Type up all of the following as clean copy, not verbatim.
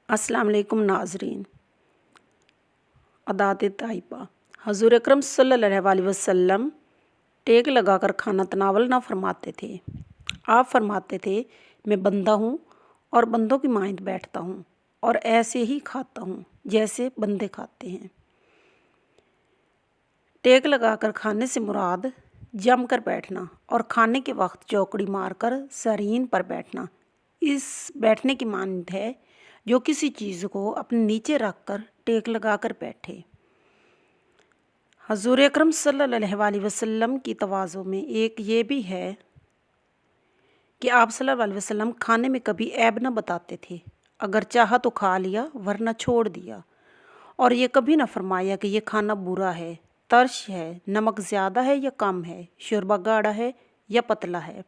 अस्सलाम वालेकुम नाजरीन। अदात ताइबा। हजूर अकरम सल्लल्लाहु अलैहि वसल्लम टेक लगाकर खाना तनावल ना फरमाते थे। आप फरमाते थे, मैं बंदा हूँ और बंदों की माइंद बैठता हूँ और ऐसे ही खाता हूँ जैसे बंदे खाते हैं। टेक लगाकर खाने से मुराद जम कर बैठना और खाने के वक्त चौकड़ी मारकर सरीन पर बैठना। इस बैठने की मानद है जो किसी चीज़ को अपने नीचे रख कर टेक लगा कर बैठे। हजूर अकरम सल्लल्लाहु अलैहि वसल्लम की तवाज़ो में एक ये भी है कि आप सल्लल्लाहु अलैहि वसल्लम खाने में कभी ऐब न बताते थे। अगर चाहा तो खा लिया वरना छोड़ दिया, और ये कभी न फरमाया कि ये खाना बुरा है, तर्श है, नमक ज़्यादा है या कम है, शोरबा गाढ़ा है या पतला है।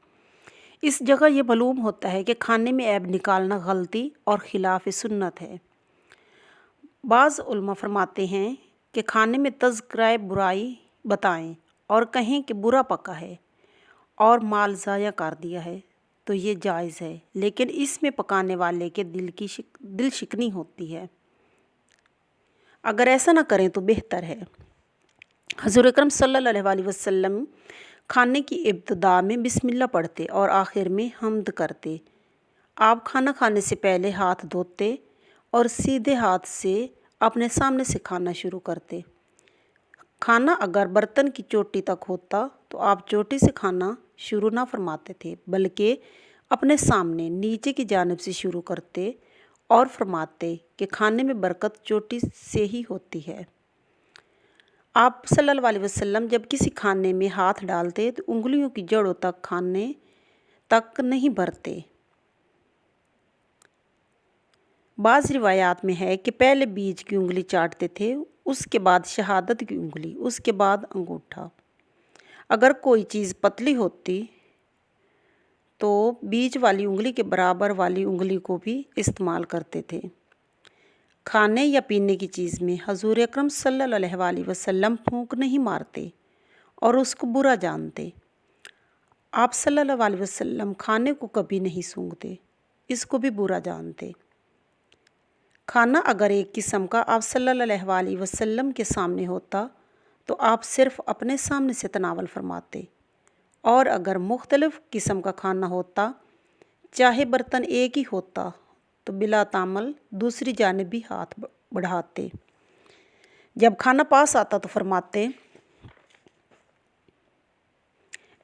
इस जगह ये मालूम होता है कि खाने में ऐब निकालना गलती और खिलाफ सुन्नत है। बाज़ उलमा फरमाते हैं कि खाने में तज़किरा बुराई बताएं और कहें कि बुरा पका है और माल ज़ाया कर दिया है तो ये जायज़ है, लेकिन इसमें पकाने वाले के दिल शिकनी होती है। अगर ऐसा ना करें तो बेहतर है। हज़ूर अकरम सल्लल्लाहु अलैहि वसल्लम खाने की इब्तिदा में बिस्मिल्लाह पढ़ते और आखिर में हम्द करते। आप खाना खाने से पहले हाथ धोते और सीधे हाथ से अपने सामने से खाना शुरू करते। खाना अगर बर्तन की चोटी तक होता तो आप चोटी से खाना शुरू ना फरमाते थे, बल्कि अपने सामने नीचे की जानिब से शुरू करते और फरमाते कि खाने में बरकत चोटी से ही होती है। आप सल्लल्लाहु अलैहि वसल्लम जब किसी खाने में हाथ डालते तो उंगलियों की जड़ों तक खाने तक नहीं भरते। बाज़ रिवायात में है कि पहले बीज की उंगली चाटते थे, उसके बाद शहादत की उंगली, उसके बाद अंगूठा। अगर कोई चीज़ पतली होती तो बीज वाली उंगली के बराबर वाली उंगली को भी इस्तेमाल करते थे। खाने या पीने की चीज़ में हजूर अकरम सल्लल्लाहु अलैहि वसल्लम फूंक नहीं मारते और उसको बुरा जानते। आप सल्लल्लाहु अलैहि वसल्लम खाने को कभी नहीं सूंघते, इसको भी बुरा जानते। खाना अगर एक किस्म का आप सल्लल्लाहु अलैहि वसल्लम के सामने होता तो आप सिर्फ अपने सामने से तनावल फरमाते, और अगर मुख्तलिफ किस्म का खाना होता, चाहे बर्तन एक ही होता, तो बिला तामल दूसरी जानिब भी हाथ बढ़ाते। जब खाना पास आता तो फरमाते,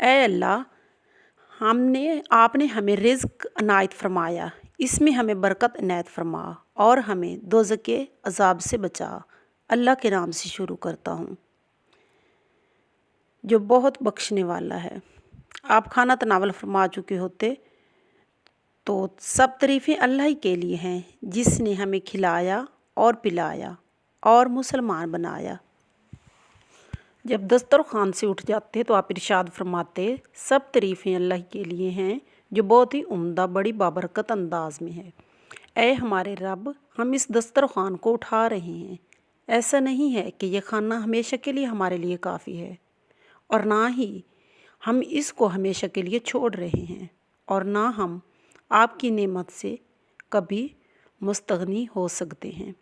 ऐ अल्लाह, आपने हमें रिज़्क अनायत फरमाया, इसमें हमें बरकत अनायत फरमा और हमें दोज़ख के अज़ाब से बचा। अल्लाह के नाम से शुरू करता हूँ जो बहुत बख्शने वाला है। आप खाना तनावल फरमा चुके होते तो सब तारीफ़ें अल्लाह ही के लिए हैं, जिसने हमें खिलाया और पिलाया और मुसलमान बनाया। जब दस्तरखान से उठ जाते तो आप इरशाद फरमाते, सब तारीफ़ें अल्लाह के लिए हैं जो बहुत ही उम्दा बड़ी बाबरकत अंदाज में है। ऐ हमारे रब, हम इस दस्तरखान को उठा रहे हैं। ऐसा नहीं है कि यह खाना हमेशा के लिए हमारे लिए काफ़ी है, और ना ही हम इसको हमेशा के लिए छोड़ रहे हैं, और ना हम आपकी नेमत से कभी मुस्तगनी हो सकते हैं।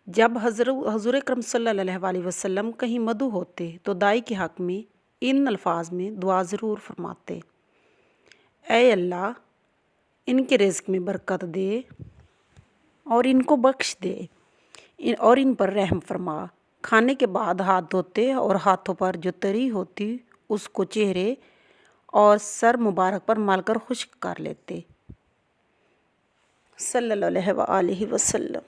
जब हज़ूर अकरम सल्लल्लाहु अलैहि वसल्लम कहीं मदू होते तो दाई के हक़ में इन अल्फाज में दुआ ज़रूर फरमाते, ऐ अल्लाह, इनके रिज़्क में बरकत दे और इनको बख्श दे और इन पर रहम फरमा। खाने के बाद हाथ धोते और हाथों पर जो तरी होती उसको चेहरे और सर मुबारक पर मलकर खुश्क कर लेते। सल्लल्लाहु अलैहि वसल्लम।